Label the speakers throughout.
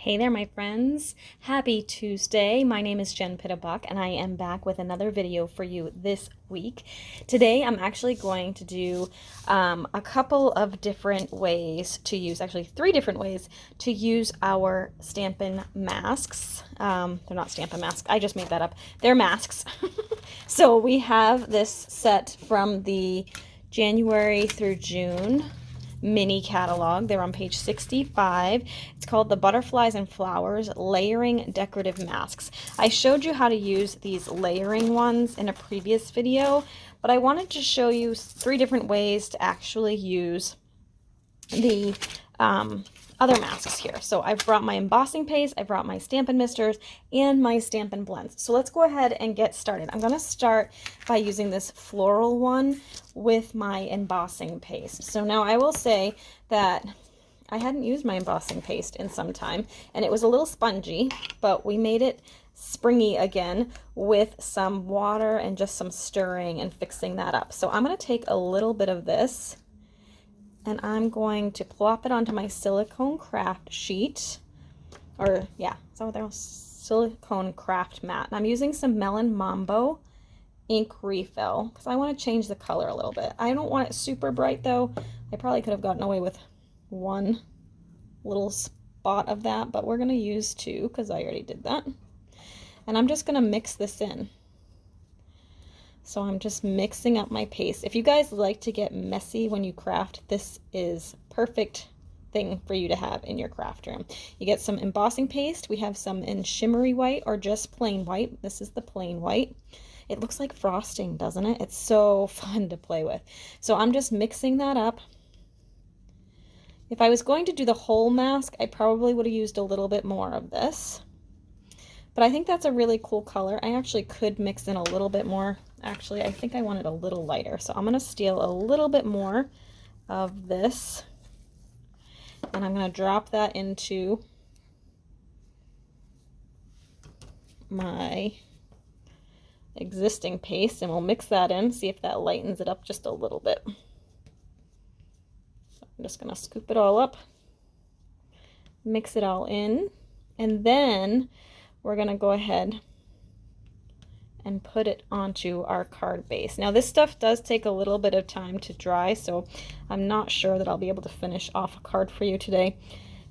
Speaker 1: Hey there, my friends. Happy Tuesday. My name is Jen Pitterbuck, and I am back with another video for you this week. Today, I'm actually going to do a couple of different ways to use, actually 3 different ways to use our Stampin' masks. They're not Stampin' masks. I just made that up. They're masks. So we have this set from the January through June mini catalog. They're on page 65. It's called the Butterflies and Flowers Layering Decorative Masks. I showed you how to use these layering ones in a previous video, but I wanted to show you 3 different ways to actually use the other masks here. So I've brought my embossing paste, I brought my Stampin Misters, and my Stampin' Blends. So let's go ahead and get started. I'm going to start by using this floral one with my embossing paste. So now I will say that I hadn't used my embossing paste in some time, and it was a little spongy, but we made it springy again with some water and just some stirring and fixing that up. So I'm going to take a little bit of this, and I'm going to plop it onto my silicone craft sheet, or yeah, is that what they're called? Silicone craft mat. And I'm using some Melon Mambo ink refill because I want to change the color a little bit. I don't want it super bright though. I probably could have gotten away with 1 little spot of that, but we're going to use 2 because I already did that. And I'm just going to mix this in. So I'm just mixing up my paste. If you guys like to get messy when you craft, this is perfect thing for you to have in your craft room. You get some embossing paste. We have some in shimmery white or just plain white. This is the plain white. It looks like frosting, doesn't it? It's so fun to play with. So I'm just mixing that up. If I was going to do the whole mask, I probably would have used a little bit more of this. But I think that's a really cool color. I actually could mix in a little bit more. Actually, I think I want it a little lighter. So I'm going to steal a little bit more of this. And I'm going to drop that into my existing paste. And we'll mix that in, see if that lightens it up just a little bit. So I'm just going to scoop it all up. Mix it all in. And then we're going to go ahead and put it onto our card base. Now this stuff does take a little bit of time to dry, so I'm not sure that I'll be able to finish off a card for you today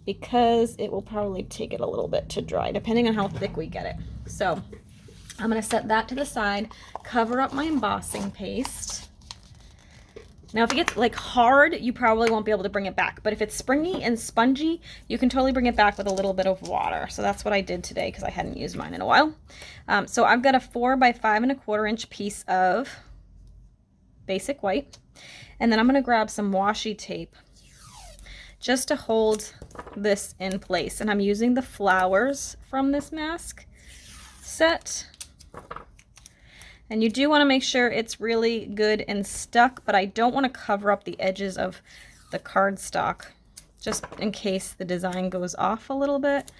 Speaker 1: because it will probably take it a little bit to dry depending on how thick we get it. So I'm going to set that to the side, cover up my embossing paste. Now, if it gets like hard, you probably won't be able to bring it back. But if it's springy and spongy, you can totally bring it back with a little bit of water. So that's what I did today because I hadn't used mine in a while. So I've got a 4 by 5 1/4 inch piece of basic white. And then I'm going to grab some washi tape just to hold this in place. And I'm using the flowers from this mask set. And you do want to make sure it's really good and stuck, but I don't want to cover up the edges of the cardstock just in case the design goes off a little bit.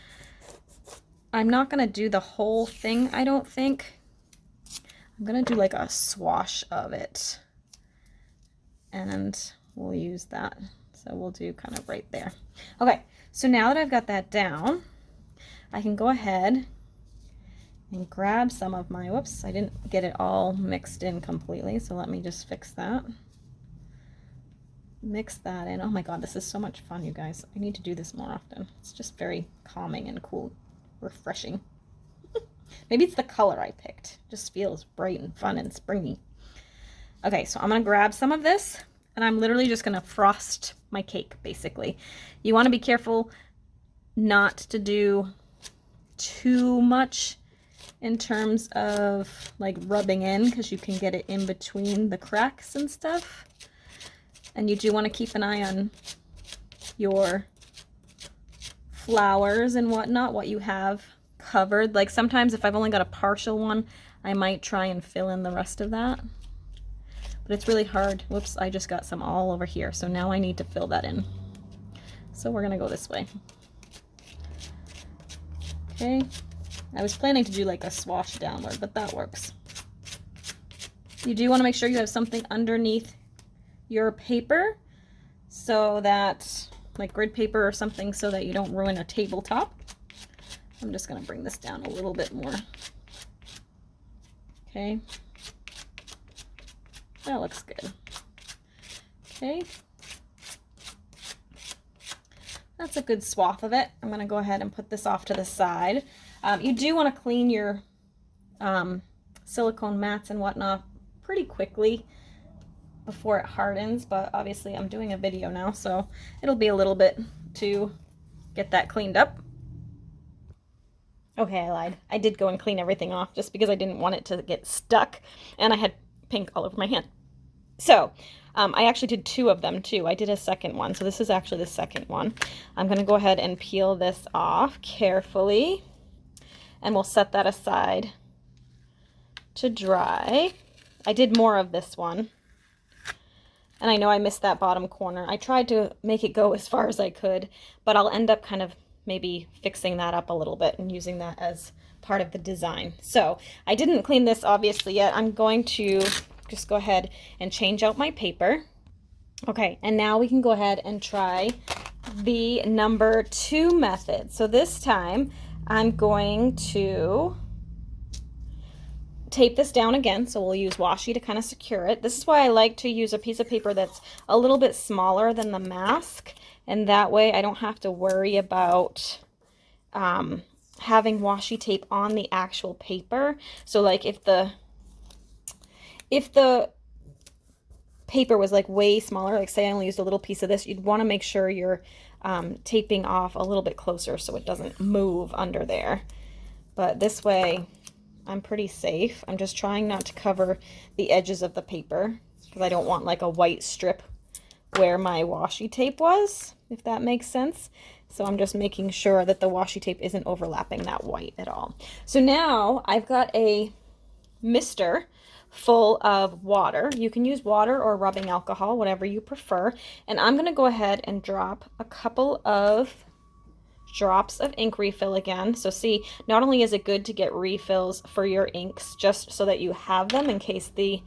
Speaker 1: I'm not going to do the whole thing, I don't think. I'm going to do like a swash of it. And we'll use that. So we'll do kind of right there. Okay, so now that I've got that down, I can go ahead and grab some of my, whoops, I didn't get it all mixed in completely, so let me just fix that. Mix that in. Oh my god, this is so much fun, you guys. I need to do this more often. It's just very calming and cool, refreshing. Maybe it's the color I picked. It just feels bright and fun and springy. Okay, so I'm gonna grab some of this, and I'm literally just gonna frost my cake, basically. You wanna be careful not to do too much in terms of like rubbing in, because you can get it in between the cracks and stuff. And you do want to keep an eye on your flowers and whatnot, what you have covered. Like sometimes if I've only got a partial one, I might try and fill in the rest of that. But it's really hard. Whoops, I just got some all over here. So now I need to fill that in. So we're going to go this way. Okay. I was planning to do like a swash downward, but that works. You do want to make sure you have something underneath your paper so that, like grid paper or something, so that you don't ruin a tabletop. I'm just going to bring this down a little bit more. Okay. That looks good. Okay. That's a good swath of it. I'm going to go ahead and put this off to the side. You do want to clean your silicone mats and whatnot pretty quickly before it hardens, but obviously I'm doing a video now, so it'll be a little bit to get that cleaned up. Okay, I lied. I did go and clean everything off just because I didn't want it to get stuck, and I had pink all over my hand. So I actually did 2 of them too. I did a second one, so this is actually the second one. I'm going to go ahead and peel this off carefully, and we'll set that aside to dry. I did more of this one, and I know I missed that bottom corner. I tried to make it go as far as I could, but I'll end up kind of maybe fixing that up a little bit and using that as part of the design. So I didn't clean this obviously yet. I'm going to just go ahead and change out my paper. Okay, and now we can go ahead and try the number 2 method. So this time I'm going to tape this down again, so we'll use washi to kind of secure it. This is why I like to use a piece of paper that's a little bit smaller than the mask, and that way I don't have to worry about having washi tape on the actual paper. So like if the paper was like way smaller, like say I only used a little piece of this, you'd want to make sure you're taping off a little bit closer so it doesn't move under there. But this way I'm pretty safe. I'm just trying not to cover the edges of the paper because I don't want like a white strip where my washi tape was, if that makes sense. So I'm just making sure that the washi tape isn't overlapping that white at all. So now I've got a mister full of water. You can use water or rubbing alcohol, whatever you prefer. And I'm going to go ahead and drop a couple of drops of ink refill again. So see, not only is it good to get refills for your inks just so that you have them in case the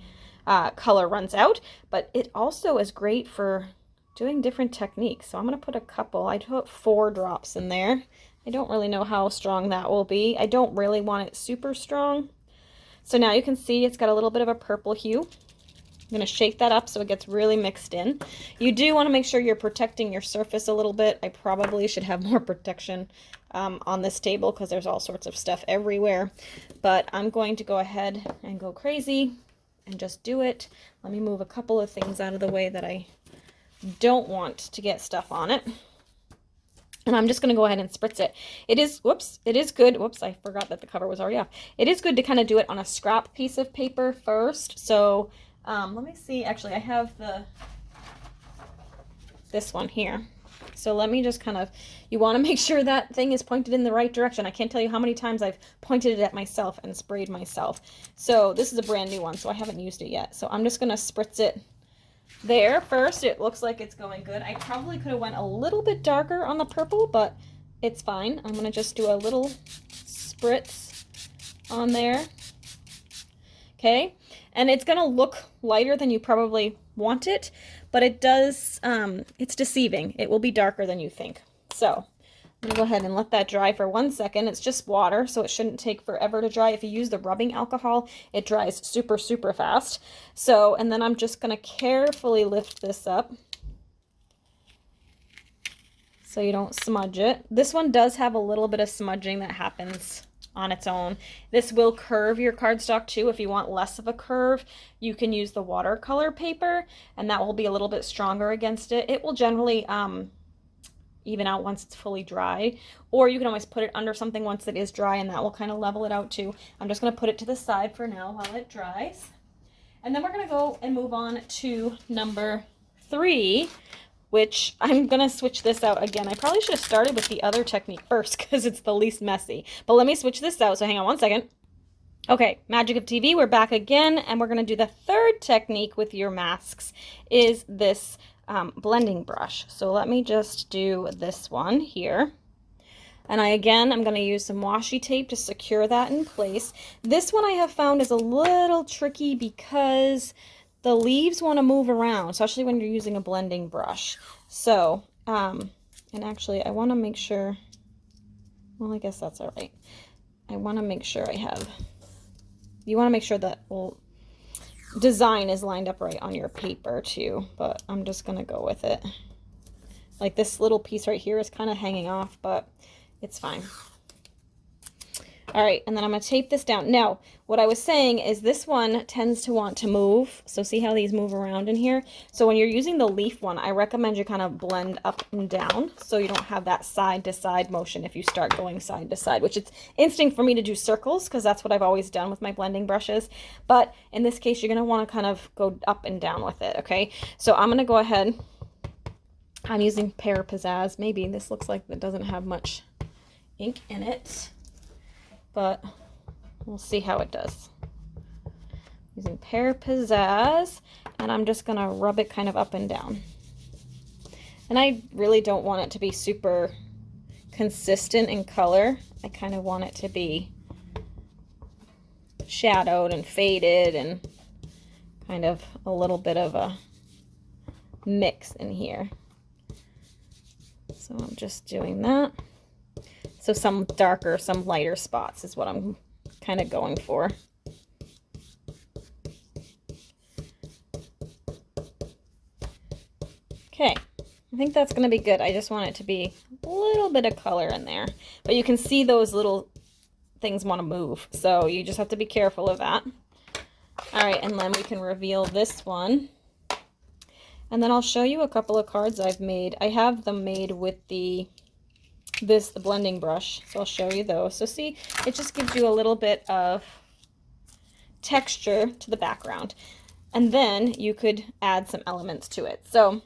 Speaker 1: color runs out, but it also is great for doing different techniques. So I'm going to put a couple. I put 4 drops in there. I don't really know how strong that will be. I don't really want it super strong. So now you can see it's got a little bit of a purple hue. I'm going to shake that up so it gets really mixed in. You do want to make sure you're protecting your surface a little bit. I probably should have more protection on this table because there's all sorts of stuff everywhere. But I'm going to go ahead and go crazy and just do it. Let me move a couple of things out of the way that I don't want to get stuff on it. And I'm just going to go ahead and spritz it. It is, whoops, it is good. Whoops, I forgot that the cover was already off. It is good to kind of do it on a scrap piece of paper first. So let me see. Actually, I have this one here. So let me just kind of, you want to make sure that thing is pointed in the right direction. I can't tell you how many times I've pointed it at myself and sprayed myself. So this is a brand new one, so I haven't used it yet. So I'm just going to spritz it there first. It looks like it's going good. I probably could have went a little bit darker on the purple, but it's fine. I'm going to just do a little spritz on there. Okay, and it's going to look lighter than you probably want it, but it does, it's deceiving. It will be darker than you think. So I'm going to go ahead and let that dry for 1 second. It's just water, so it shouldn't take forever to dry. If you use the rubbing alcohol, it dries super, super fast. So, and then I'm just going to carefully lift this up so you don't smudge it. This one does have a little bit of smudging that happens on its own. This will curve your cardstock too. If you want less of a curve, you can use the watercolor paper, and that will be a little bit stronger against it. It will generally even out once it's fully dry, or you can always put it under something once it is dry, and that will kind of level it out too. I'm just going to put it to the side for now while it dries, and then we're going to go and move on to number 3, which I'm going to switch this out again. I probably should have started with the other technique first because it's the least messy, but let me switch this out. So hang on 1 second. Okay, magic of TV, we're back again, and we're going to do the 3rd technique with your masks, is this blending brush. So let me just do this one here. And I'm going to use some washi tape to secure that in place. This one I have found is a little tricky because the leaves want to move around, especially when you're using a blending brush. So, and actually I want to make sure Well, I guess that's all right. I want to make sure I have, you want to make sure that design is lined up right on your paper too, but I'm just going to go with it. Like this little piece right here is kind of hanging off, but it's fine. All right, and then I'm going to tape this down. Now, what I was saying is this one tends to want to move. So see how these move around in here? So when you're using the leaf one, I recommend you kind of blend up and down so you don't have that side to side motion if you start going side to side, which it's instinct for me to do circles because that's what I've always done with my blending brushes. But in this case, you're going to want to kind of go up and down with it, okay? So I'm going to go ahead. I'm using Pear Pizzazz. Maybe this looks like it doesn't have much ink in it, but we'll see how it does. Using Pear Pizzazz, and I'm just gonna rub it kind of up and down. And I really don't want it to be super consistent in color. I kind of want it to be shadowed and faded and kind of a little bit of a mix in here. So I'm just doing that. So some darker, some lighter spots is what I'm kind of going for. Okay, I think that's going to be good. I just want it to be a little bit of color in there. But you can see those little things want to move, so you just have to be careful of that. All right, and then we can reveal this one. And then I'll show you a couple of cards I've made. I have them made with the blending brush, so I'll show you those. So see, it just gives you a little bit of texture to the background, and then you could add some elements to it. So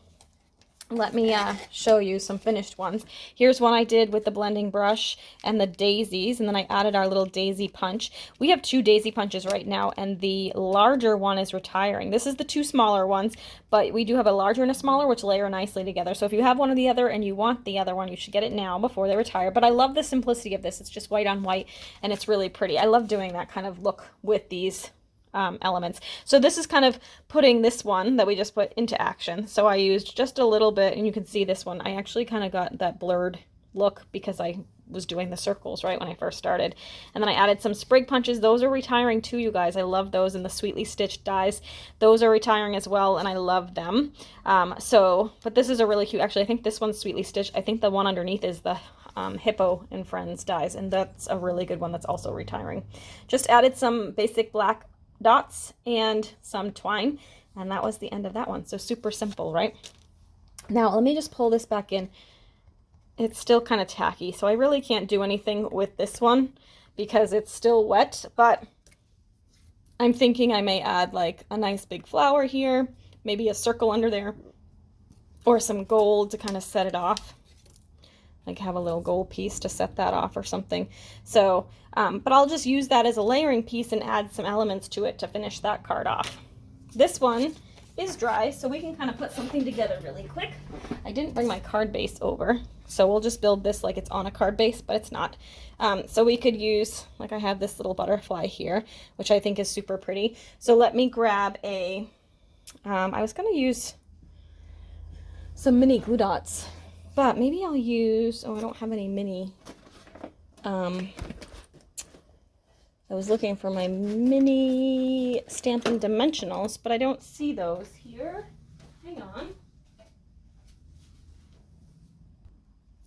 Speaker 1: let me show you some finished ones. Here's one I did with the blending brush and the daisies, and then I added our little daisy punch. We have 2 daisy punches right now, and the larger one is retiring. This is the 2 smaller ones, but we do have a larger and a smaller, which layer nicely together. So if you have one or the other and you want the other one, you should get it now before they retire. But I love the simplicity of this. It's just white on white, and it's really pretty. I love doing that kind of look with these elements. So this is kind of putting this one that we just put into action. So I used just a little bit, and you can see this one. I actually kind of got that blurred look because I was doing the circles right when I first started. And then I added some sprig punches. Those are retiring too, you guys. I love those, and the sweetly stitched dies. Those are retiring as well, and I love them. But this is a really cute, actually I think this one's sweetly stitched. I think the one underneath is the Hippo and Friends dies, and that's a really good one that's also retiring. Just added some basic black dots and some twine, and that was the end of that one. So super simple, right? Now let me just pull this back in. It's still kind of tacky, so I really can't do anything with this one because it's still wet, but I'm thinking I may add like a nice big flower here, maybe a circle under there, or some gold to kind of set it off. Like have a little gold piece to set that off or something. So, but I'll just use that as a layering piece and add some elements to it to finish that card off. This one is dry, so we can kind of put something together really quick. I didn't bring my card base over, so we'll just build this like it's on a card base, but it's not. So we could use, like I have this little butterfly here, which I think is super pretty. So let me grab a, I was going to use some mini glue dots, but maybe I'll use, oh, I don't have any mini, I was looking for my mini Stampin' Dimensionals, but I don't see those here. Hang on.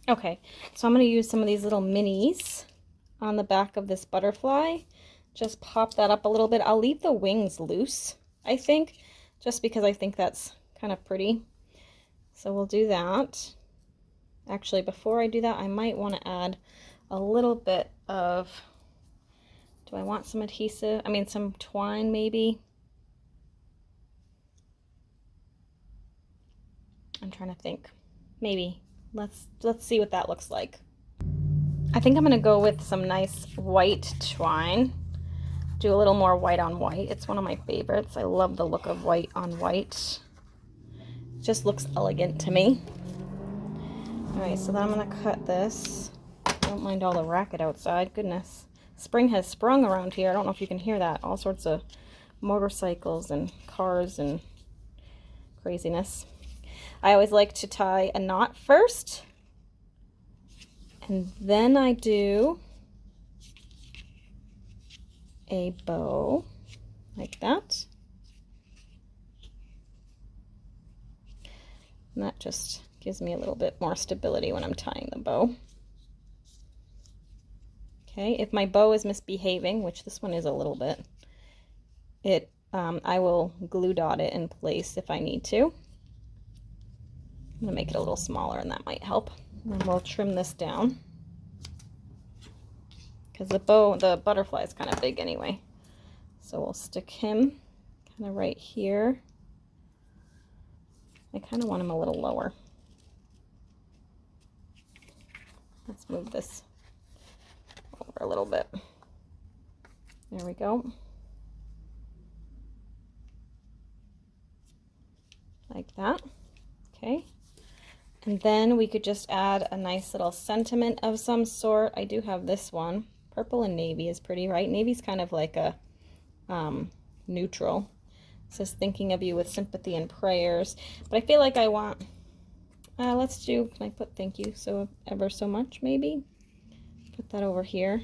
Speaker 1: Okay, so I'm going to use some of these little minis on the back of this butterfly. Just pop that up a little bit. I'll leave the wings loose, I think, just because I think that's kind of pretty. So we'll do that. Actually, before I do that, I might want to add a little bit of, do I want some adhesive? I mean, some twine maybe. I'm trying to think. Maybe. Let's see what that looks like. I think I'm going to go with some nice white twine. Do a little more white on white. It's one of my favorites. I love the look of white on white. It just looks elegant to me. Alright, so then I'm going to cut this. Don't mind all the racket outside. Goodness. Spring has sprung around here. I don't know if you can hear that. All sorts of motorcycles and cars and craziness. I always like to tie a knot first. And then I do a bow like that. And that just gives me a little bit more stability when I'm tying the bow. Okay, if my bow is misbehaving, which this one is a little bit, I will glue dot it in place if I need to. I'm gonna make it a little smaller and that might help. And we'll trim this down because the butterfly is kind of big anyway. So we'll stick him kind of right here. I kind of want him a little lower. Let's move this over a little bit. There we go. Like that. Okay. And then we could just add a nice little sentiment of some sort. I do have this one. Purple and navy is pretty, right? Navy's kind of like a neutral. It says thinking of you with sympathy and prayers. But I feel like I want, let's do, can I put thank you so ever so much maybe? Put that over here.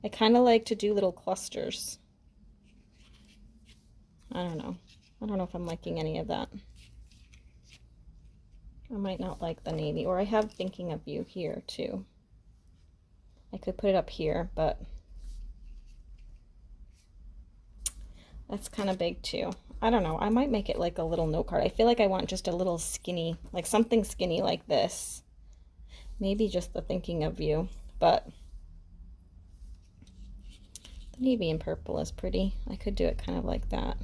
Speaker 1: I kind of like to do little clusters. I don't know. I don't know if I'm liking any of that. I might not like the navy, or I have thinking of you here too. I could put it up here, but that's kind of big too. I don't know. I might make it like a little note card. I feel like I want just a little skinny, like something skinny like this. Maybe just the thinking of you, but the navy and purple is pretty. I could do it kind of like that.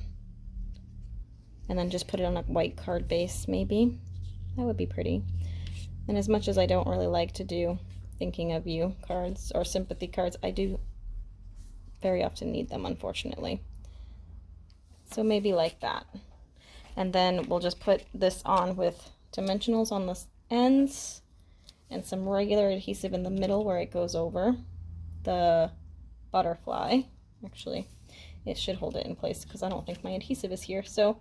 Speaker 1: And then just put it on a white card base maybe. That would be pretty. And as much as I don't really like to do thinking of you cards or sympathy cards, I do very often need them, unfortunately. So maybe like that. And then we'll just put this on with dimensionals on the ends and some regular adhesive in the middle where it goes over the butterfly. Actually, it should hold it in place because I don't think my adhesive is here. So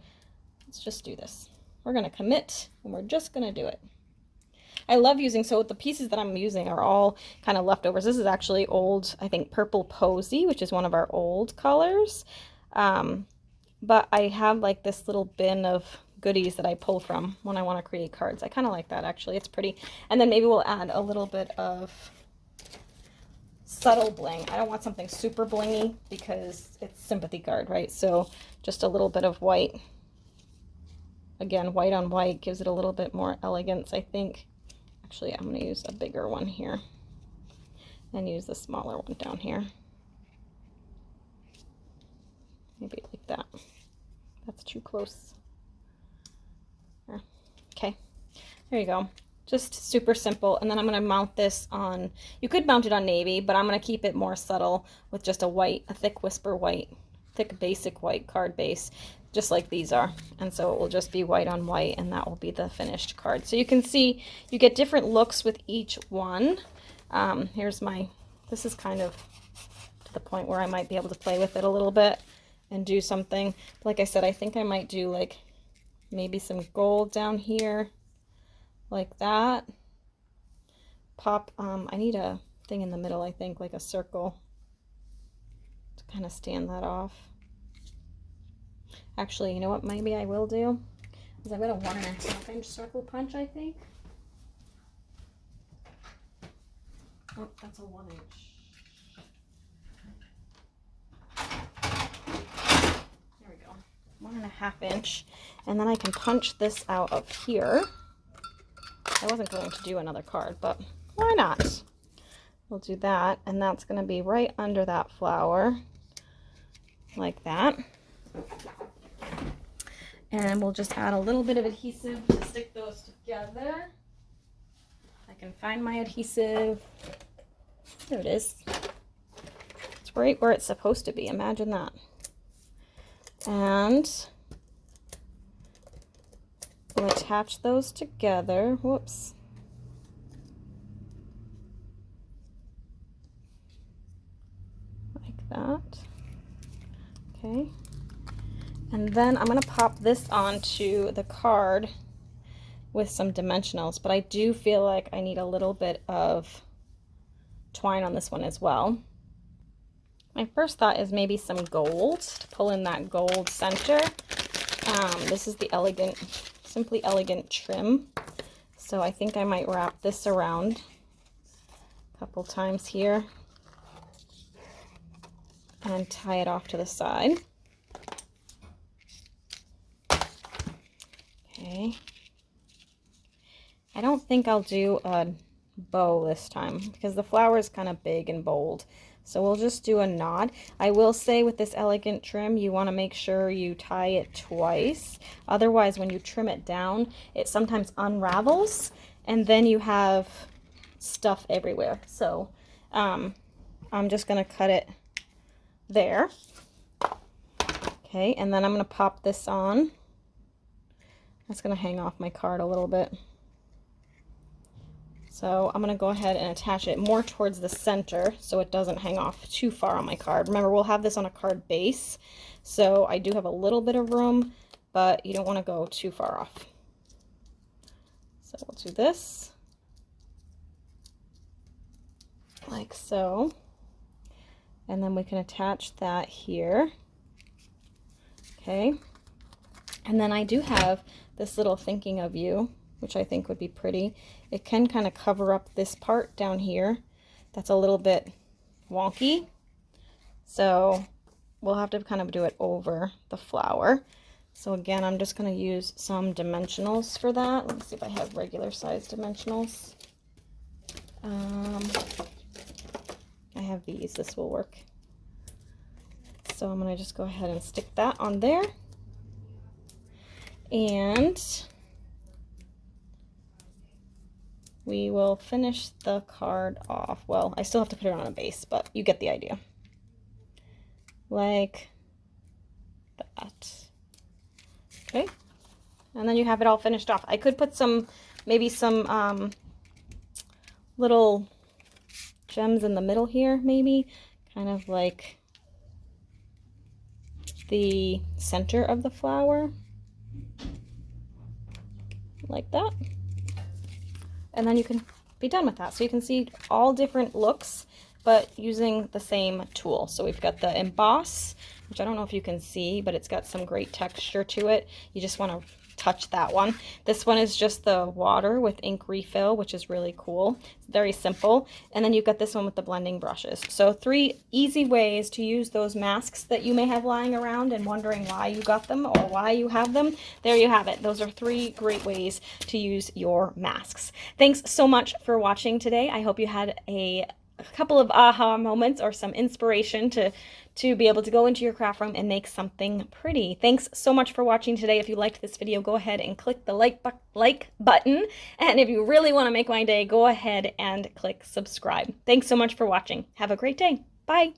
Speaker 1: let's just do this. We're going to commit and we're just going to do it. I love using, so the pieces that I'm using are all kind of leftovers. This is actually old, I think, Purple Posy, which is one of our old colors. But I have like this little bin of goodies that I pull from when I want to create cards. I kind of like that actually. It's pretty. And then maybe we'll add a little bit of subtle bling. I don't want something super blingy because it's sympathy card, right? So just a little bit of white. Again, white on white gives it a little bit more elegance, I think. Actually, I'm going to use a bigger one here and use the smaller one down here. Maybe like that. That's too close. Okay, there you go. Just super simple. And then I'm going to mount this on, you could mount it on navy, but I'm going to keep it more subtle with just a thick whisper white, thick basic white card base, just like these are. And so it will just be white on white, and that will be the finished card. So you can see you get different looks with each one. Here's this is kind of to the point where I might be able to play with it a little bit and do something. Like I said, I think I might do like maybe some gold down here like that. Pop, I need a thing in the middle, I think, like a circle to kind of stand that off. Actually, you know what maybe I will do? Is I've got a 1.5 inch circle punch, I think. Oh, that's a 1 inch. There we go. 1.5 inch. And then I can punch this out of here. I wasn't going to do another card, but why not? We'll do that, and that's going to be right under that flower, like that. And we'll just add a little bit of adhesive to stick those together. I can find my adhesive. There it is. It's right where it's supposed to be. Imagine that. And we'll attach those together. Whoops. Like that. Okay. And then I'm going to pop this onto the card with some dimensionals, but I do feel like I need a little bit of twine on this one as well. My first thought is maybe some gold to pull in that gold center. This is the Simply Elegant trim. So I think I might wrap this around a couple times here and tie it off to the side. Okay. I don't think I'll do a bow this time because the flower is kind of big and bold. So we'll just do a knot. I will say with this elegant trim, you want to make sure you tie it twice. Otherwise, when you trim it down, it sometimes unravels and then you have stuff everywhere. So I'm just going to cut it there. Okay, and then I'm going to pop this on. That's going to hang off my card a little bit. So I'm going to go ahead and attach it more towards the center so it doesn't hang off too far on my card. Remember, we'll have this on a card base, so I do have a little bit of room, but you don't want to go too far off. So we'll do this, like so, and then we can attach that here. Okay, and then I do have this little thinking of you, which I think would be pretty. It can kind of cover up this part down here that's a little bit wonky. So we'll have to kind of do it over the flower. So again, I'm just going to use some dimensionals for that. Let me see if I have regular size dimensionals. I have these. This will work. So I'm going to just go ahead and stick that on there. And we will finish the card off. Well, I still have to put it on a base, but you get the idea. Like that. Okay. And then you have it all finished off. I could put some, maybe some little gems in the middle here, maybe. Kind of like the center of the flower. Like that. And then you can be done with that. So you can see all different looks, but using the same tool. So we've got the emboss, which I don't know if you can see, but it's got some great texture to it. You just want to touch that one. This one is just the water with ink refill, which is really cool. It's very simple. And then you've got this one with the blending brushes. So 3 easy ways to use those masks that you may have lying around and wondering why you got them or why you have them. There you have it. Those are 3 great ways to use your masks. Thanks so much for watching today. I hope you had a couple of aha moments or some inspiration to be able to go into your craft room and make something pretty. Thanks so much for watching today. If you liked this video, go ahead and click the like button. And if you really want to make my day, go ahead and click subscribe. Thanks so much for watching. Have a great day. Bye.